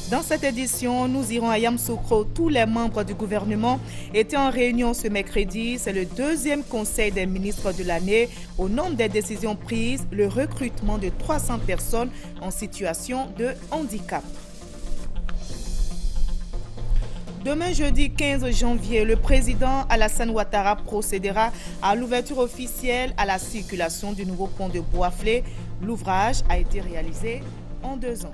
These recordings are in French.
Dans cette édition, nous irons à Yamoussoukro. Tous les membres du gouvernement étaient en réunion ce mercredi. C'est le deuxième conseil des ministres de l'année. Au nombre des décisions prises, le recrutement de 300 personnes en situation de handicap. Demain, jeudi 15 janvier, le président Alassane Ouattara procédera à l'ouverture officielle à la circulation du nouveau pont de Boaflé. L'ouvrage a été réalisé en 2 ans.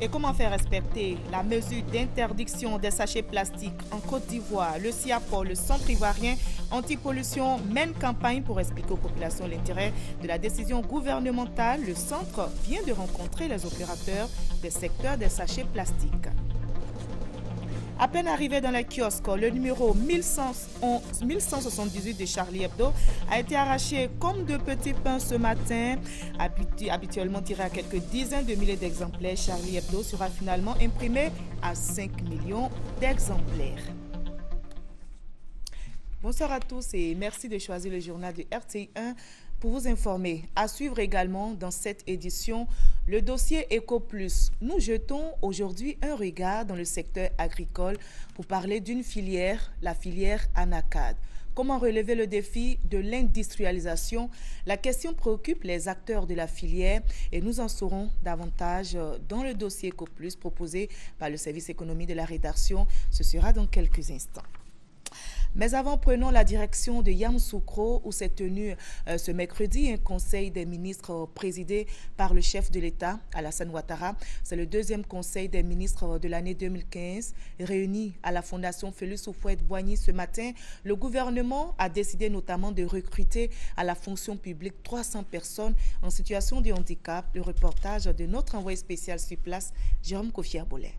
Et comment faire respecter la mesure d'interdiction des sachets plastiques en Côte d'Ivoire? Le CIAPOL, le Centre ivoirien anti-pollution, mène campagne pour expliquer aux populations l'intérêt de la décision gouvernementale. Le centre vient de rencontrer les opérateurs des secteurs des sachets plastiques. À peine arrivé dans les kiosques, le numéro 1178 de Charlie Hebdo a été arraché comme de petits pains ce matin. Habituellement tiré à quelques dizaines de milliers d'exemplaires, Charlie Hebdo sera finalement imprimé à 5 millions d'exemplaires. Bonsoir à tous et merci de choisir le journal de RTI1 pour vous informer. À suivre également dans cette édition, le dossier EcoPlus. Nous jetons aujourd'hui un regard dans le secteur agricole pour parler d'une filière, la filière Anacad. Comment relever le défi de l'industrialisation? La question préoccupe les acteurs de la filière et nous en saurons davantage dans le dossier EcoPlus proposé par le service économie de la rédaction. Ce sera dans quelques instants. Mais avant, prenons la direction de Yamoussoukro où s'est tenu ce mercredi un conseil des ministres présidé par le chef de l'État, Alassane Ouattara. C'est le deuxième conseil des ministres de l'année 2015. Réuni à la Fondation Félix Houphouët-Boigny ce matin, le gouvernement a décidé notamment de recruter à la fonction publique 300 personnes en situation de handicap. Le reportage de notre envoyé spécial sur place, Jérôme Kofi-Arbolay.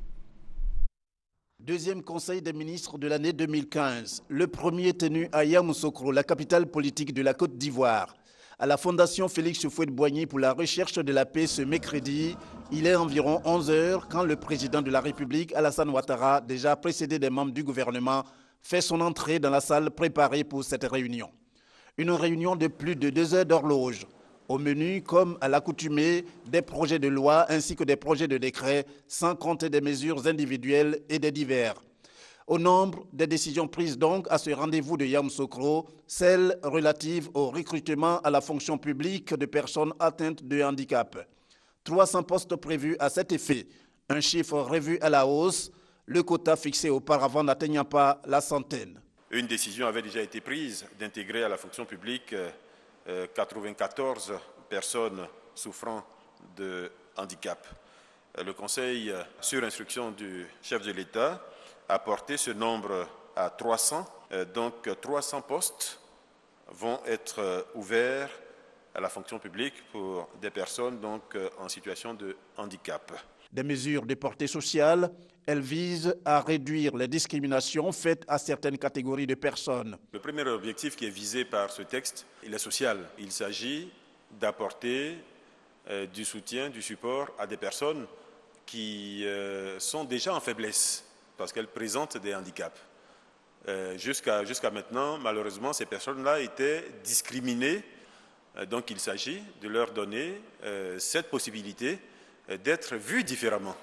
Deuxième conseil des ministres de l'année 2015. Le premier tenu à Yamoussoukro, la capitale politique de la Côte d'Ivoire. À la Fondation Félix Houphouët-Boigny pour la recherche de la paix ce mercredi, il est environ 11 heures quand le président de la République, Alassane Ouattara, déjà précédé des membres du gouvernement, fait son entrée dans la salle préparée pour cette réunion. Une réunion de plus de 2 heures d'horloge. Au menu, comme à l'accoutumée, des projets de loi ainsi que des projets de décret, sans compter des mesures individuelles et des divers. Au nombre des décisions prises donc à ce rendez-vous de Yamoussoukro, celles relatives au recrutement à la fonction publique de personnes atteintes de handicap. 300 postes prévus à cet effet, un chiffre revu à la hausse, le quota fixé auparavant n'atteignant pas la centaine. Une décision avait déjà été prise d'intégrer à la fonction publique 94 personnes souffrant de handicap. Le Conseil, sur instruction du chef de l'État, a porté ce nombre à 300. Donc 300 postes vont être ouverts à la fonction publique pour des personnes donc, en situation de handicap. Des mesures de portée sociale, elles visent à réduire les discriminations faites à certaines catégories de personnes. Le premier objectif qui est visé par ce texte, il est social. Il s'agit d'apporter du soutien, du support à des personnes qui sont déjà en faiblesse parce qu'elles présentent des handicaps. Jusqu'à maintenant, malheureusement, ces personnes-là étaient discriminées. Donc il s'agit de leur donner cette possibilité d'être vus différemment.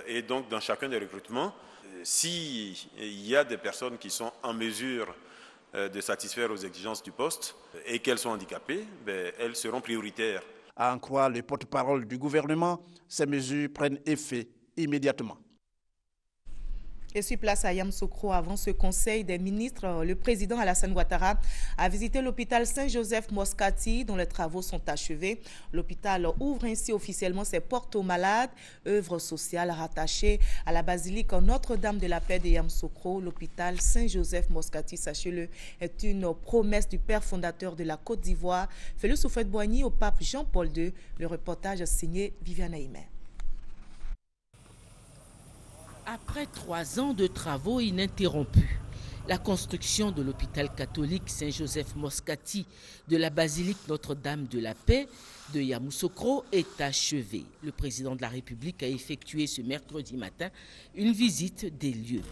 Et donc dans chacun des recrutements, s'il y a des personnes qui sont en mesure de satisfaire aux exigences du poste et qu'elles sont handicapées, elles seront prioritaires. À en croire le porte-parole du gouvernement, ces mesures prennent effet immédiatement. Et sur place à Yamoussoukro, avant ce conseil des ministres, le président Alassane Ouattara a visité l'hôpital Saint-Joseph-Moscati dont les travaux sont achevés. L'hôpital ouvre ainsi officiellement ses portes aux malades, œuvre sociale rattachée à la basilique Notre-Dame de la Paix de Yamoussoukro. L'hôpital Saint-Joseph-Moscati, sachez-le, est une promesse du père fondateur de la Côte d'Ivoire, Félix Houphouët-Boigny, au pape Jean-Paul II. Le reportage signé Viviane Aïmé. Après 3 ans de travaux ininterrompus, la construction de l'hôpital catholique Saint-Joseph-Moscati de la basilique Notre-Dame de la Paix de Yamoussoukro est achevée. Le président de la République a effectué ce mercredi matin une visite des lieux.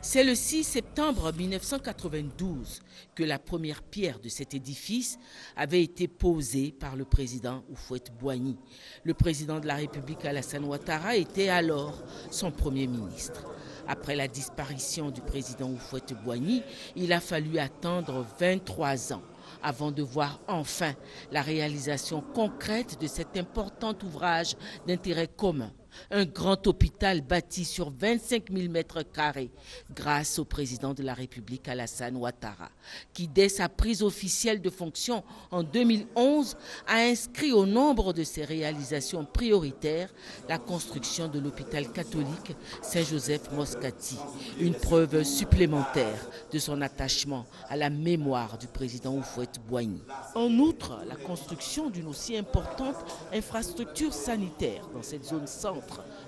C'est le 6 septembre 1992 que la première pierre de cet édifice avait été posée par le président Houphouët-Boigny. Le président de la République Alassane Ouattara était alors son premier ministre. Après la disparition du président Houphouët-Boigny, il a fallu attendre 23 ans avant de voir enfin la réalisation concrète de cet important ouvrage d'intérêt commun. Un grand hôpital bâti sur 25 000 mètres carrés grâce au président de la République Alassane Ouattara, qui dès sa prise officielle de fonction en 2011 a inscrit au nombre de ses réalisations prioritaires la construction de l'hôpital catholique Saint-Joseph Moscati, une preuve supplémentaire de son attachement à la mémoire du président Houphouët-Boigny. En outre, la construction d'une aussi importante infrastructure sanitaire dans cette zone centre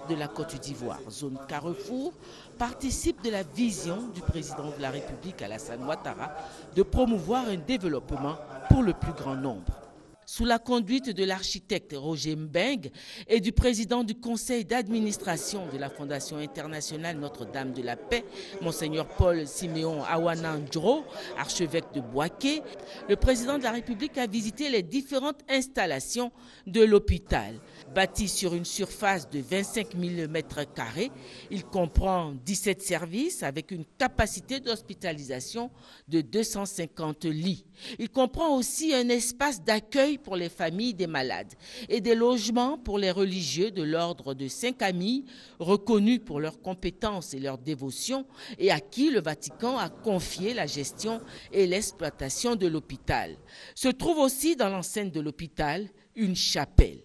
de la Côte d'Ivoire, zone Carrefour, participe de la vision du président de la République Alassane Ouattara de promouvoir un développement pour le plus grand nombre. Sous la conduite de l'architecte Roger Mbeng et du président du conseil d'administration de la Fondation internationale Notre-Dame de la Paix, Monseigneur Paul Siméon Awana Ndjoro, archevêque de Bouaké, le président de la République a visité les différentes installations de l'hôpital. Bâti sur une surface de 25 000 m², il comprend 17 services avec une capacité d'hospitalisation de 250 lits. Il comprend aussi un espace d'accueil pour les familles des malades et des logements pour les religieux de l'ordre de Saint-Camille, reconnus pour leurs compétences et leur dévotion et à qui le Vatican a confié la gestion et l'exploitation de l'hôpital. Se trouve aussi dans l'enceinte de l'hôpital une chapelle.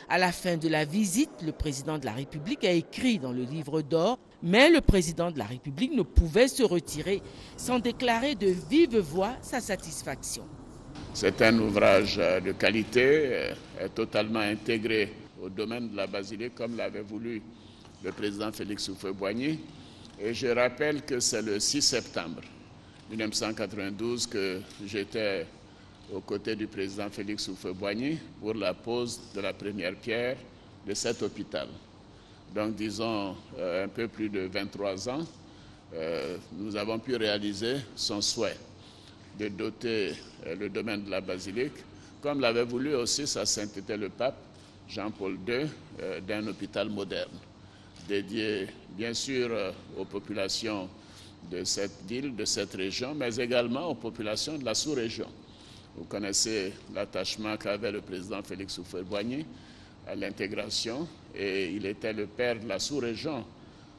À la fin de la visite, le président de la République a écrit dans le livre d'or, mais le président de la République ne pouvait se retirer sans déclarer de vive voix sa satisfaction. C'est un ouvrage de qualité, totalement intégré au domaine de la basilique, comme l'avait voulu le président Félix Houphouët-Boigny. Et je rappelle que c'est le 6 septembre 1992 que j'étais aux côtés du président Félix Houphouët-Boigny pour la pose de la première pierre de cet hôpital. Donc disons un peu plus de 23 ans, nous avons pu réaliser son souhait de doter le domaine de la basilique, comme l'avait voulu aussi sa sainteté le pape Jean-Paul II, d'un hôpital moderne, dédié bien sûr aux populations de cette ville, de cette région, mais également aux populations de la sous-région. Vous connaissez l'attachement qu'avait le président Félix Houphouët-Boigny à l'intégration, et il était le père de la sous-région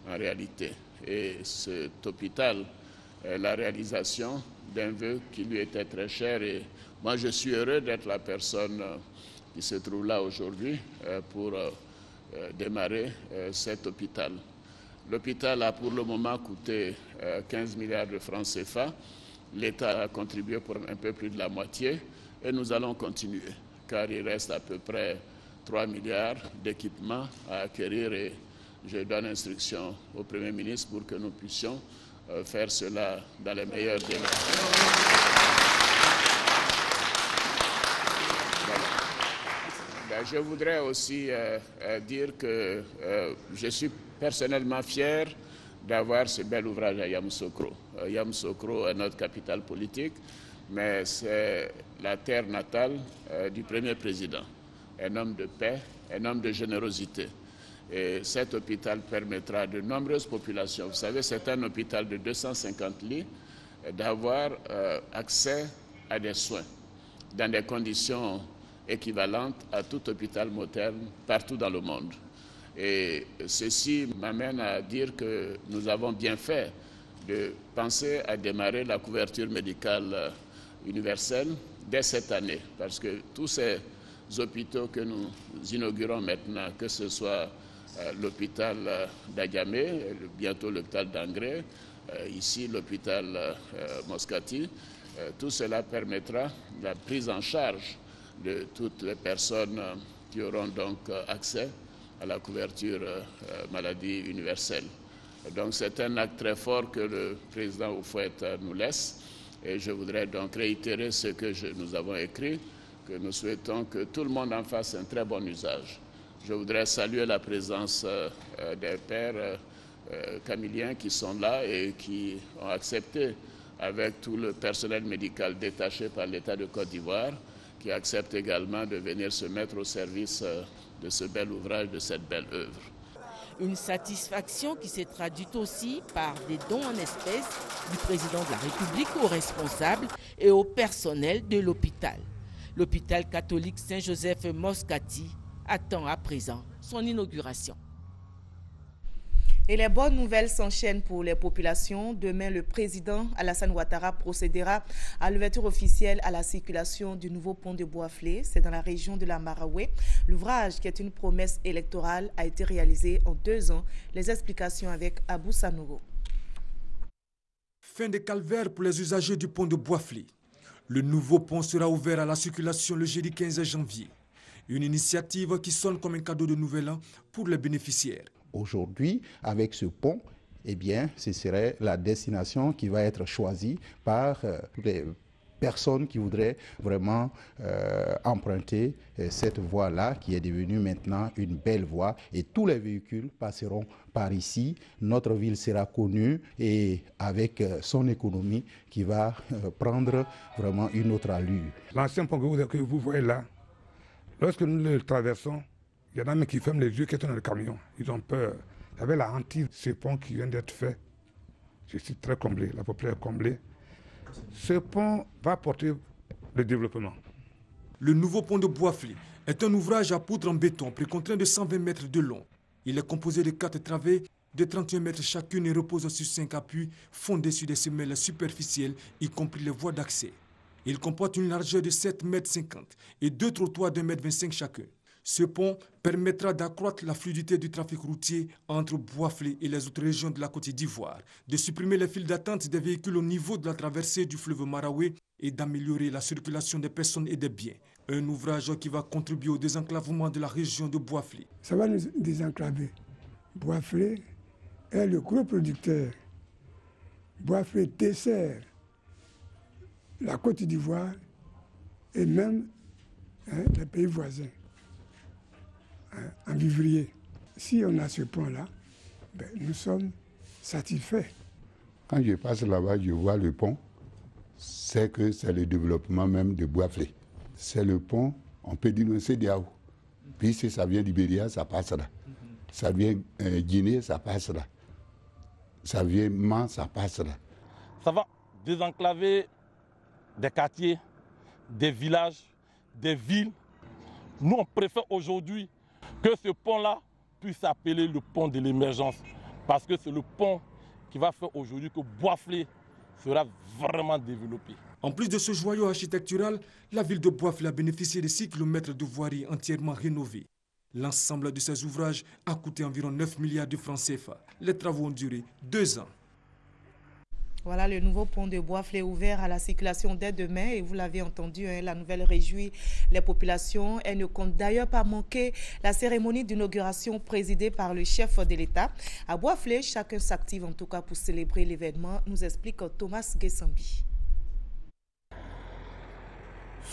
en réalité. Et cet hôpital est la réalisation d'un vœu qui lui était très cher, et moi je suis heureux d'être la personne qui se trouve là aujourd'hui pour démarrer cet hôpital. L'hôpital a pour le moment coûté 15 milliards de francs CFA. L'État a contribué pour un peu plus de la moitié et nous allons continuer car il reste à peu près 3 milliards d'équipements à acquérir et je donne instruction au Premier ministre pour que nous puissions faire cela dans les meilleurs délais. Voilà. Je voudrais aussi dire que je suis personnellement fier d'avoir ce bel ouvrage à Yamoussoukro. Yamoussoukro est notre capitale politique, mais c'est la terre natale du premier président, un homme de paix, un homme de générosité. Et cet hôpital permettra à de nombreuses populations, vous savez, c'est un hôpital de 250 lits, d'avoir accès à des soins dans des conditions équivalentes à tout hôpital moderne partout dans le monde. Et ceci m'amène à dire que nous avons bien fait de penser à démarrer la couverture médicale universelle dès cette année, parce que tous ces hôpitaux que nous inaugurons maintenant, que ce soit l'hôpital d'Agamé, bientôt l'hôpital d'Angré, ici l'hôpital Moscati, tout cela permettra la prise en charge de toutes les personnes qui auront donc accès à la couverture maladie universelle. Donc c'est un acte très fort que le président Houphouët nous laisse et je voudrais donc réitérer ce que nous avons écrit, que nous souhaitons que tout le monde en fasse un très bon usage. Je voudrais saluer la présence des pères camiliens qui sont là et qui ont accepté, avec tout le personnel médical détaché par l'État de Côte d'Ivoire, qui accepte également de venir se mettre au service de ce bel ouvrage, de cette belle œuvre. Une satisfaction qui s'est traduite aussi par des dons en espèces du président de la République aux responsables et au personnel de l'hôpital. L'hôpital catholique Saint-Joseph Moscati attend à présent son inauguration. Et les bonnes nouvelles s'enchaînent pour les populations. Demain, le président Alassane Ouattara procédera à l'ouverture officielle à la circulation du nouveau pont de Boisflé. C'est dans la région de la Maraoué. L'ouvrage, qui est une promesse électorale, a été réalisé en 2 ans. Les explications avec Abou Sanogo. Fin de calvaire pour les usagers du pont de Boisflé. Le nouveau pont sera ouvert à la circulation le jeudi 15 janvier. Une initiative qui sonne comme un cadeau de nouvel an pour les bénéficiaires. Aujourd'hui, avec ce pont, eh bien, ce serait la destination qui va être choisie par les personnes qui voudraient vraiment emprunter cette voie-là, qui est devenue maintenant une belle voie. Et tous les véhicules passeront par ici. Notre ville sera connue et avec son économie qui va prendre vraiment une autre allure. L'ancien pont que vous voyez là, lorsque nous le traversons, il y en a même qui ferment les yeux, qui sont dans le camion. Ils ont peur. Il y avait la hantise de ce pont qui vient d'être fait. Je suis très comblé, la population est comblée. Ce pont va porter le développement. Le nouveau pont de Boisflé est un ouvrage à poutre en béton précontraint de 120 mètres de long. Il est composé de 4 travées de 31 mètres chacune et repose sur 5 appuis fondés sur des semelles superficielles, y compris les voies d'accès. Il comporte une largeur de 7,50 mètres et 2 trottoirs de 1,25 m chacun. Ce pont permettra d'accroître la fluidité du trafic routier entre Boisflé et les autres régions de la Côte d'Ivoire, de supprimer les files d'attente des véhicules au niveau de la traversée du fleuve Maraoué et d'améliorer la circulation des personnes et des biens. Un ouvrage qui va contribuer au désenclavement de la région de Boisflé. Ça va nous désenclaver. Boisflé est le gros producteur. Boisflé dessert la Côte d'Ivoire et même les pays voisins. En vivrier. Si on a ce pont-là, nous sommes satisfaits. Quand je passe là-bas, je vois le pont, c'est que c'est le développement même de Boisflé. C'est le pont, on peut dire c'est Diao. Puis si ça vient d'Ibéria, ça passe là. Ça vient Guinée, ça passe là. Ça vient Man, ça passe là. Ça va désenclaver des quartiers, des villages, des villes. Nous, on préfère aujourd'hui que ce pont-là puisse s'appeler le pont de l'émergence. Parce que c'est le pont qui va faire aujourd'hui que Boisflé sera vraiment développé. En plus de ce joyau architectural, la ville de Boisflé a bénéficié de 6 km de voirie entièrement rénovée. L'ensemble de ces ouvrages a coûté environ 9 milliards de francs CFA. Les travaux ont duré 2 ans. Voilà, le nouveau pont de Boisflé ouvert à la circulation dès demain. Et vous l'avez entendu, la nouvelle réjouit les populations. Elle ne compte d'ailleurs pas manquer la cérémonie d'inauguration présidée par le chef de l'État. À Boisflé, chacun s'active en tout cas pour célébrer l'événement, nous explique Thomas Gessambi.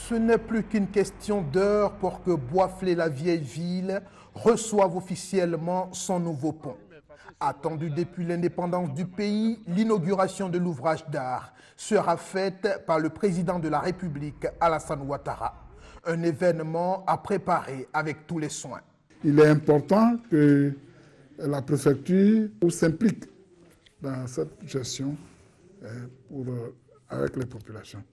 Ce n'est plus qu'une question d'heure pour que Boisflé, la vieille ville, reçoive officiellement son nouveau pont. Attendu depuis l'indépendance du pays, l'inauguration de l'ouvrage d'art sera faite par le président de la République, Alassane Ouattara. Un événement à préparer avec tous les soins. Il est important que la préfecture s'implique dans cette gestion avec les populations.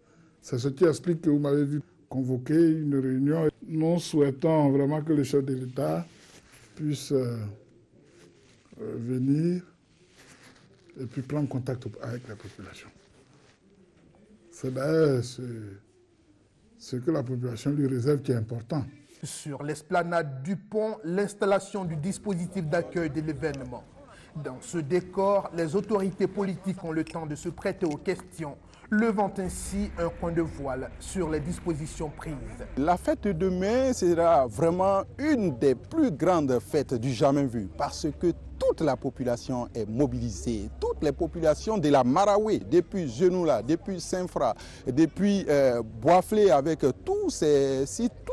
C'est ce qui explique que vous m'avez vu convoquer une réunion. Nous souhaitons vraiment que le chef de l'État puisse venir et puis prendre contact avec la population. C'est d'ailleurs ce que la population lui réserve qui est important. Sur l'esplanade du pont, l'installation du dispositif d'accueil de l'événement. Dans ce décor, les autorités politiques ont le temps de se prêter aux questions, levant ainsi un coin de voile sur les dispositions prises. La fête de demain sera vraiment une des plus grandes fêtes du jamais vu parce que toute la population est mobilisée, toutes les populations de la Maraoué, depuis Genoula, depuis Saint-Fra, depuis Boisflé avec tous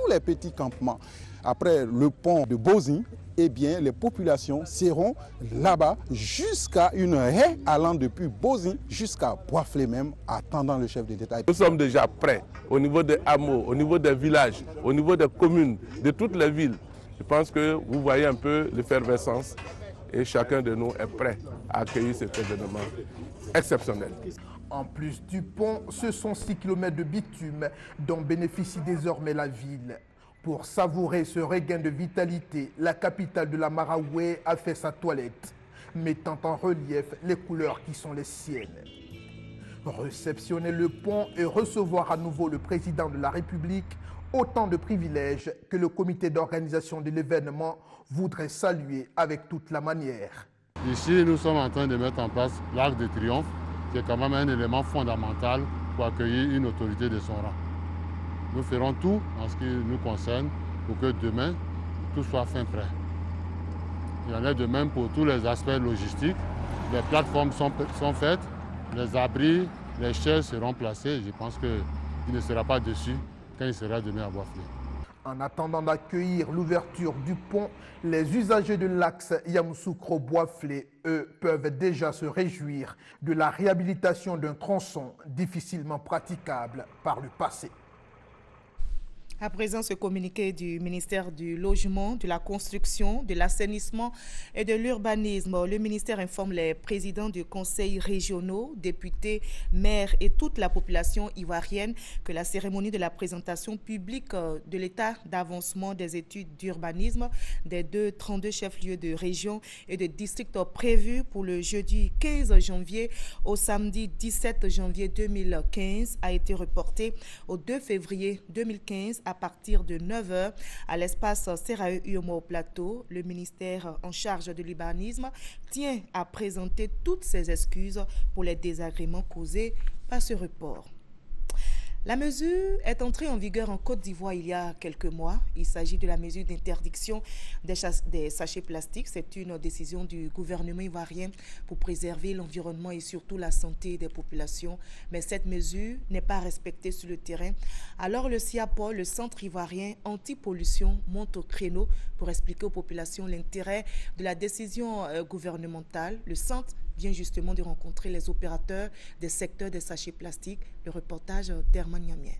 les petits campements. Après le pont de Bozi eh bien, les populations seront là-bas jusqu'à une haie allant depuis Bozin jusqu'à Boisflé même, attendant le chef de l'État. Nous sommes déjà prêts au niveau des hameaux, au niveau des villages, au niveau des communes, de toutes les villes. Je pense que vous voyez un peu l'effervescence et chacun de nous est prêt à accueillir cet événement exceptionnel. En plus du pont, ce sont 6 km de bitume dont bénéficie désormais la ville. Pour savourer ce regain de vitalité, la capitale de la Maraoué a fait sa toilette, mettant en relief les couleurs qui sont les siennes. Réceptionner le pont et recevoir à nouveau le président de la République, autant de privilèges que le comité d'organisation de l'événement voudrait saluer avec toute la manière. Ici, nous sommes en train de mettre en place l'Arc de Triomphe, qui est quand même un élément fondamental pour accueillir une autorité de son rang. Nous ferons tout en ce qui nous concerne pour que demain, tout soit fin prêt. Il y en a de même pour tous les aspects logistiques. Les plateformes sont faites, les abris, les chaises seront placées. Je pense qu'il ne sera pas déçu quand il sera demain à Boisflé. En attendant d'accueillir l'ouverture du pont, les usagers de l'axe Yamoussoukro-Boisflé, eux, peuvent déjà se réjouir de la réhabilitation d'un tronçon difficilement praticable par le passé. À présent, ce communiqué du ministère du Logement, de la Construction, de l'Assainissement et de l'Urbanisme. Le ministère informe les présidents du conseil régionaux, députés, maires et toute la population ivoirienne que la cérémonie de la présentation publique de l'état d'avancement des études d'urbanisme des 32 chefs-lieux de région et de districts prévus pour le jeudi 15 janvier au samedi 17 janvier 2015 a été reportée au 2 février 2015 à partir de 9h à l'espace Serae Uomo au Plateau. Le ministère en charge de l'urbanisme tient à présenter toutes ses excuses pour les désagréments causés par ce report. La mesure est entrée en vigueur en Côte d'Ivoire il y a quelques mois. Il s'agit de la mesure d'interdiction des sachets plastiques. C'est une décision du gouvernement ivoirien pour préserver l'environnement et surtout la santé des populations. Mais cette mesure n'est pas respectée sur le terrain. Alors le CIAPOL, le Centre ivoirien anti-pollution, monte au créneau pour expliquer aux populations l'intérêt de la décision gouvernementale. Le centre vient justement de rencontrer les opérateurs des secteurs des sachets plastiques. Le reportage d'Herman Niamien.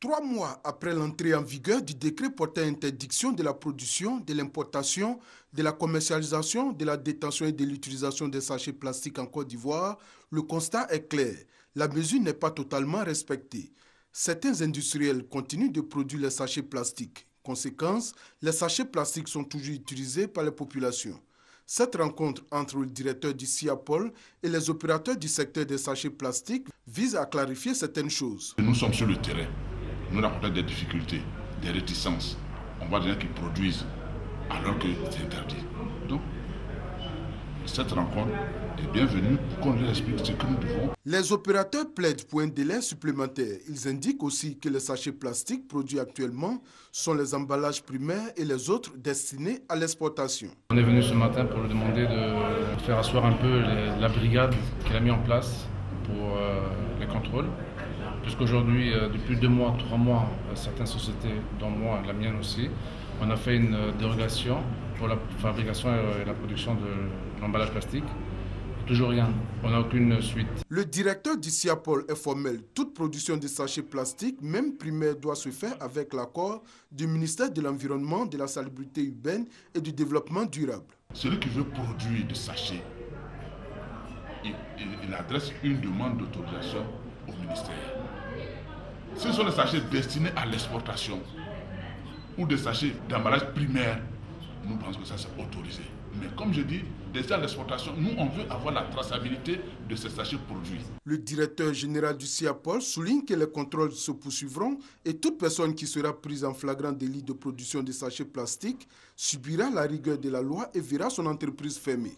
3 mois après l'entrée en vigueur du décret portant interdiction de la production, de l'importation, de la commercialisation, de la détention et de l'utilisation des sachets plastiques en Côte d'Ivoire, le constat est clair. La mesure n'est pas totalement respectée. Certains industriels continuent de produire les sachets plastiques. Conséquence, les sachets plastiques sont toujours utilisés par les populations. Cette rencontre entre le directeur du CIAPOL et les opérateurs du secteur des sachets plastiques vise à clarifier certaines choses. Nous sommes sur le terrain. Nous rencontrons des difficultés, des réticences. On voit des gens qui produisent alors que c'est interdit. Donc, cette rencontre est bienvenue pour qu'on leur explique ce que nous devons. Les opérateurs plaident pour un délai supplémentaire. Ils indiquent aussi que les sachets plastiques produits actuellement sont les emballages primaires et les autres destinés à l'exportation. On est venu ce matin pour lui demander de faire asseoir un peu la brigade qu'il a mis en place pour les contrôles. Puisqu'aujourd'hui, depuis 2 mois, 3 mois, certaines sociétés, dont moi, la mienne aussi, on a fait une dérogation pour la fabrication et la production de l'emballage plastique. Toujours rien, on n'a aucune suite. Le directeur du CIAPOL est formel. Toute production de sachets plastiques, même primaire, doit se faire avec l'accord du ministère de l'Environnement, de la Salubrité urbaine et du Développement durable. Celui qui veut produire des sachets, il adresse une demande d'autorisation au ministère. Ce sont des sachets destinés à l'exportation ou des sachets d'emballage primaire. Nous pensons que ça c'est autorisé. Mais comme je dis, déjà à l'exportation, nous on veut avoir la traçabilité de ces sachets produits. Le directeur général du CIAPOL souligne que les contrôles se poursuivront et toute personne qui sera prise en flagrant délit de production de sachets plastiques subira la rigueur de la loi et verra son entreprise fermée.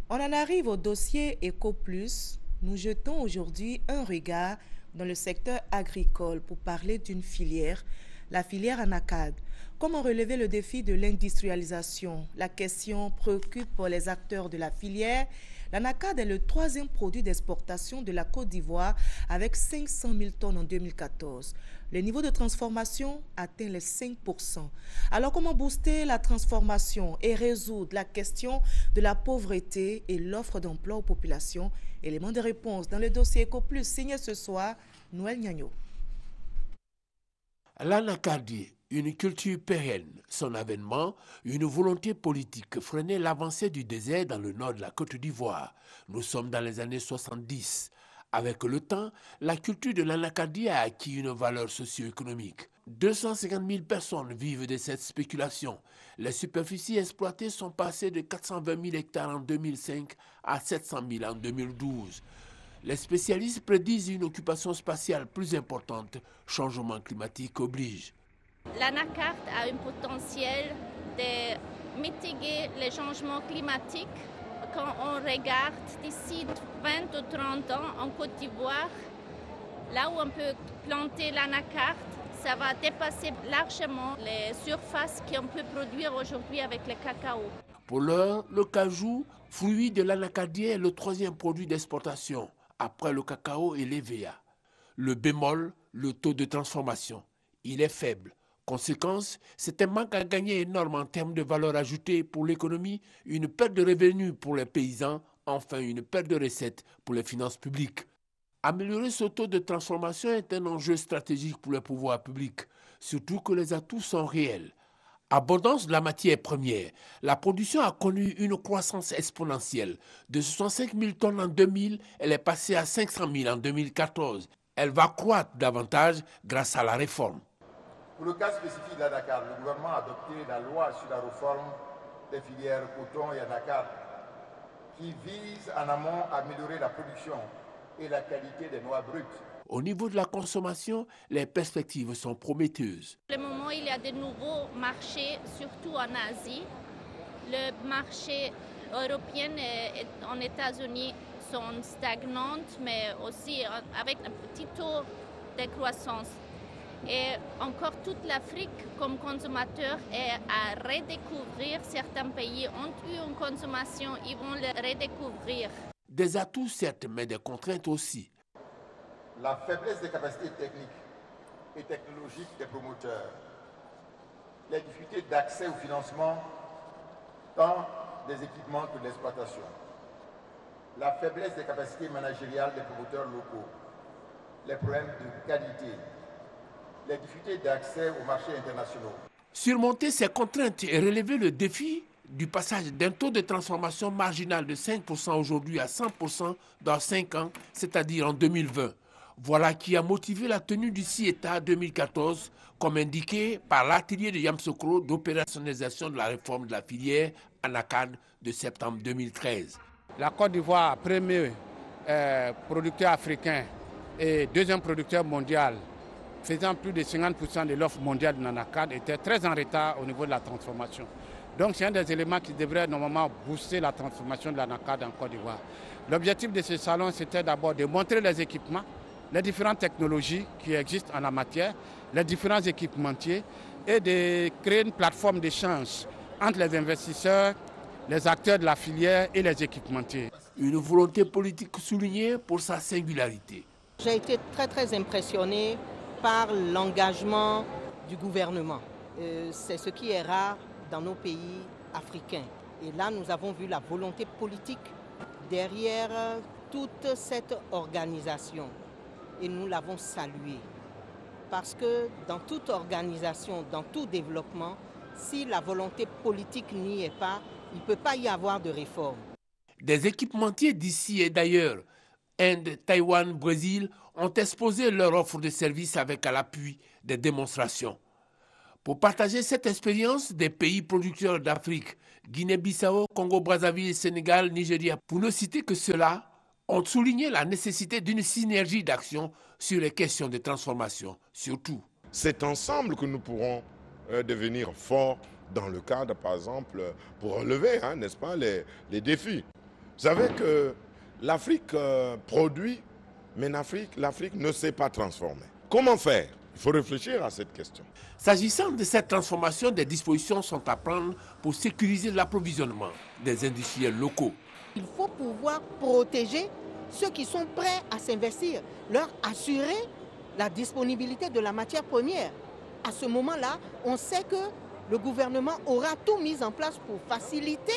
On en arrive au dossier EcoPlus. Nous jetons aujourd'hui un regard dans le secteur agricole pour parler d'une filière, la filière anacarde. Comment relever le défi de l'industrialisation? La question préoccupe les acteurs de la filière. L'anacarde est le 3e produit d'exportation de la Côte d'Ivoire avec 500 000 tonnes en 2014. Le niveau de transformation atteint les 5%. Alors comment booster la transformation et résoudre la question de la pauvreté et l'offre d'emploi aux populations? Élément de réponse dans le dossier EcoPlus signé ce soir, Noël Gnagno. L'anacardie, une culture pérenne, son avènement, une volonté politique freinait l'avancée du désert dans le nord de la Côte d'Ivoire. Nous sommes dans les années 70. Avec le temps, la culture de l'anacardie a acquis une valeur socio-économique. 250 000 personnes vivent de cette spéculation. Les superficies exploitées sont passées de 420 000 hectares en 2005 à 700 000 en 2012. Les spécialistes prédisent une occupation spatiale plus importante. Changement climatique oblige. L'anacarde a un potentiel de mitiguer les changements climatiques. Quand on regarde d'ici 20 ou 30 ans en Côte d'Ivoire, là où on peut planter l'anacarde, ça va dépasser largement les surfaces qu'on peut produire aujourd'hui avec le cacao. Pour l'heure, le cajou, fruit de l'anacardier, est le 3e produit d'exportation, après le cacao et l'EVA. Le bémol, le taux de transformation. Il est faible. Conséquence, c'est un manque à gagner énorme en termes de valeur ajoutée pour l'économie, une perte de revenus pour les paysans, enfin une perte de recettes pour les finances publiques. Améliorer ce taux de transformation est un enjeu stratégique pour les pouvoirs publics, surtout que les atouts sont réels. Abondance de la matière première, la production a connu une croissance exponentielle. De 65 000 tonnes en 2000, elle est passée à 500 000 en 2014. Elle va croître davantage grâce à la réforme. Pour le cas spécifique de l'anacarde, le gouvernement a adopté la loi sur la réforme des filières coton et anacarde qui vise en amont à améliorer la production et la qualité des noix brutes. Au niveau de la consommation, les perspectives sont prometteuses. Pour le moment, il y a de nouveaux marchés, surtout en Asie. Le marché européen et en États-Unis sont stagnantes, mais aussi avec un petit taux de croissance. Et encore toute l'Afrique comme consommateur est à redécouvrir. Certains pays ont eu une consommation, ils vont le redécouvrir. Des atouts certes, mais des contraintes aussi. La faiblesse des capacités techniques et technologiques des promoteurs, les difficultés d'accès au financement, tant des équipements que de l'exploitation, la faiblesse des capacités managériales des promoteurs locaux, les problèmes de qualité, les difficultés d'accès aux marchés internationaux. Surmonter ces contraintes et relever le défi du passage d'un taux de transformation marginal de 5% aujourd'hui à 100% dans 5 ans, c'est-à-dire en 2020. Voilà qui a motivé la tenue du CIETA 2014, comme indiqué par l'atelier de Yamoussoukro d'opérationnalisation de la réforme de la filière anacarde de septembre 2013. La Côte d'Ivoire, premier producteur africain et 2e producteur mondial, faisant plus de 50% de l'offre mondiale de l'anacarde, était très en retard au niveau de la transformation. Donc c'est un des éléments qui devrait normalement booster la transformation de l'anacarde en Côte d'Ivoire. L'objectif de ce salon, c'était d'abord de montrer les équipements, les différentes technologies qui existent en la matière, les différents équipementiers et de créer une plateforme d'échange entre les investisseurs, les acteurs de la filière et les équipementiers. Une volonté politique soulignée pour sa singularité. J'ai été très impressionné par l'engagement du gouvernement. C'est ce qui est rare dans nos pays africains. Et là, nous avons vu la volonté politique derrière toute cette organisation. Et nous l'avons saluée. Parce que dans toute organisation, dans tout développement, si la volonté politique n'y est pas, il ne peut pas y avoir de réforme. Des équipementiers d'ici et d'ailleurs, Inde, Taïwan, Brésil, ont exposé leur offre de services avec à l'appui des démonstrations. Pour partager cette expérience des pays producteurs d'Afrique, Guinée-Bissau, Congo-Brazzaville, Sénégal, Nigeria, pour ne citer que cela, ont souligné la nécessité d'une synergie d'action sur les questions de transformation, surtout. C'est ensemble que nous pourrons devenir forts dans le cadre, par exemple, pour relever, n'est-ce pas, les défis. Vous savez que l'Afrique produit, mais l'Afrique ne sait pas transformer. Comment faire? Il faut réfléchir à cette question. S'agissant de cette transformation, des dispositions sont à prendre pour sécuriser l'approvisionnement des industriels locaux. Il faut pouvoir protéger ceux qui sont prêts à s'investir, leur assurer la disponibilité de la matière première. À ce moment-là, on sait que le gouvernement aura tout mis en place pour faciliter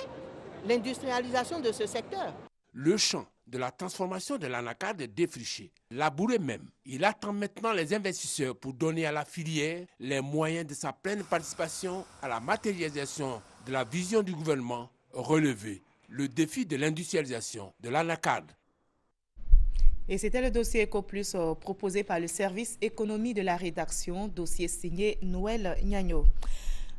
l'industrialisation de ce secteur. Le champ de la transformation de l'anacarde est défriché, labouré même. Il attend maintenant les investisseurs pour donner à la filière les moyens de sa pleine participation à la matérialisation de la vision du gouvernement, relever le défi de l'industrialisation de l'anacarde. Et c'était le dossier EcoPlus proposé par le service économie de la rédaction, dossier signé Noël Gnagno.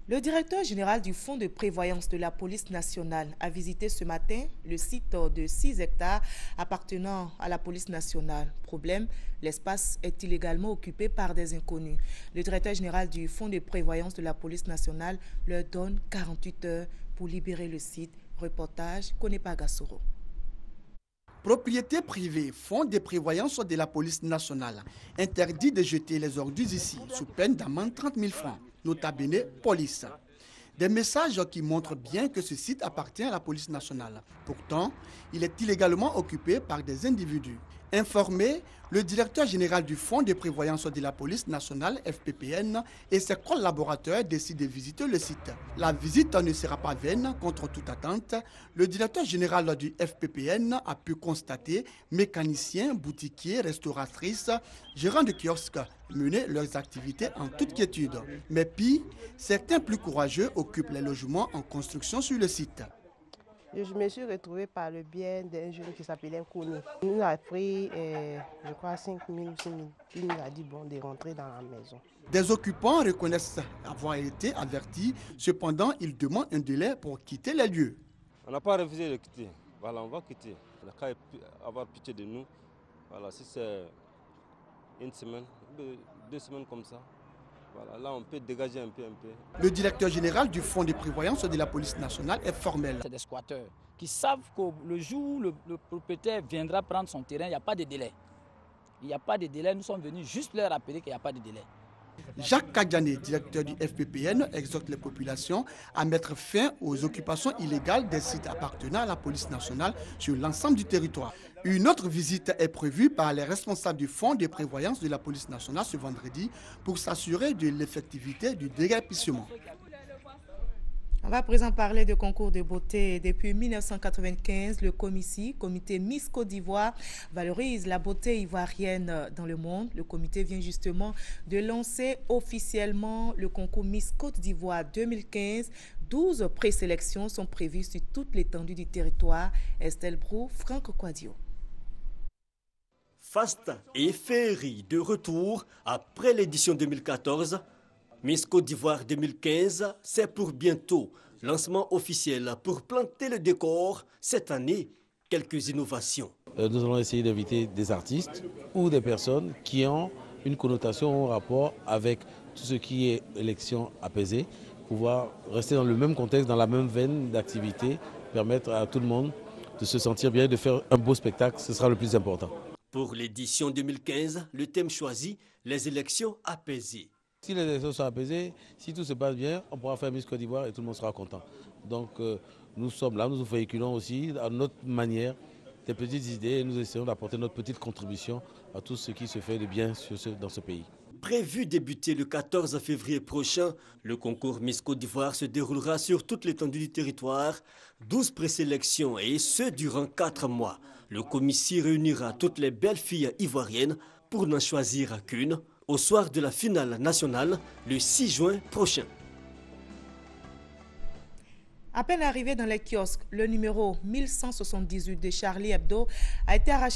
Le directeur général du Fonds de prévoyance de la police nationale a visité ce matin le site de 6 hectares appartenant à la police nationale. Problème, l'espace est illégalement occupé par des inconnus. Le directeur général du Fonds de prévoyance de la police nationale leur donne 48 heures pour libérer le site. Reportage Konepa Gassoro. Propriété privée, fonds de prévoyance de la police nationale, interdit de jeter les ordures ici, sous peine d'amende 30 000 francs, nota bene police. Des messages qui montrent bien que ce site appartient à la police nationale. Pourtant, il est illégalement occupé par des individus. Informé, le directeur général du Fonds de prévoyance de la police nationale, FPPN, et ses collaborateurs décident de visiter le site. La visite ne sera pas vaine, contre toute attente. Le directeur général du FPPN a pu constater mécaniciens, boutiquiers, restauratrices, gérants de kiosques mener leurs activités en toute quiétude. Mais pire, certains plus courageux occupent les logements en construction sur le site. Je me suis retrouvée par le biais d'un jeune qui s'appelait Kouni. Il nous a pris, je crois, 5 000 ou 6 000. Il nous a dit bon, de rentrer dans la maison. Des occupants reconnaissent avoir été avertis. Cependant, ils demandent un délai pour quitter les lieux. On n'a pas refusé de quitter. Voilà, on va quitter. On n'a qu'à avoir pitié de nous. Voilà, si c'est une semaine, 2 semaines comme ça. Voilà, là on peut dégager un peu. Le directeur général du Fonds de prévoyance de la police nationale est formel. C'est des squatteurs qui savent que le jour où le propriétaire viendra prendre son terrain, il n'y a pas de délai. Il n'y a pas de délai, nous sommes venus juste leur rappeler qu'il n'y a pas de délai. Jacques Kadiané, directeur du FPPN, exhorte les populations à mettre fin aux occupations illégales des sites appartenant à la police nationale sur l'ensemble du territoire. Une autre visite est prévue par les responsables du Fonds de prévoyance de la police nationale ce vendredi pour s'assurer de l'effectivité du déguerpissement. On va à présent parler de concours de beauté. Depuis 1995, le comité Miss Côte d'Ivoire valorise la beauté ivoirienne dans le monde. Le comité vient justement de lancer officiellement le concours Miss Côte d'Ivoire 2015. 12 présélections sont prévues sur toute l'étendue du territoire. Estelle Brou, Franck Quadio. Faste et féerie de retour après l'édition 2014. Miss Côte d'Ivoire 2015, c'est pour bientôt. Lancement officiel pour planter le décor. Cette année, quelques innovations. Nous allons essayer d'inviter des artistes ou des personnes qui ont une connotation en rapport avec tout ce qui est élection apaisée. Pouvoir rester dans le même contexte, dans la même veine d'activité, permettre à tout le monde de se sentir bien et de faire un beau spectacle, ce sera le plus important. Pour l'édition 2015, le thème choisi, les élections apaisées. Si les élections sont apaisées, si tout se passe bien, on pourra faire Miss Côte d'Ivoire et tout le monde sera content. Donc nous sommes là, nous véhiculons aussi à notre manière des petites idées et nous essayons d'apporter notre petite contribution à tout ce qui se fait de bien dans ce pays. Prévu débuter le 14 février prochain, le concours Miss Côte d'Ivoire se déroulera sur toute l'étendue du territoire, 12 présélections et ce durant 4 mois. Le comité réunira toutes les belles filles ivoiriennes pour n'en choisir qu'une au soir de la finale nationale le 6 juin prochain. À peine arrivé dans les kiosques, le numéro 1178 de Charlie Hebdo a été arraché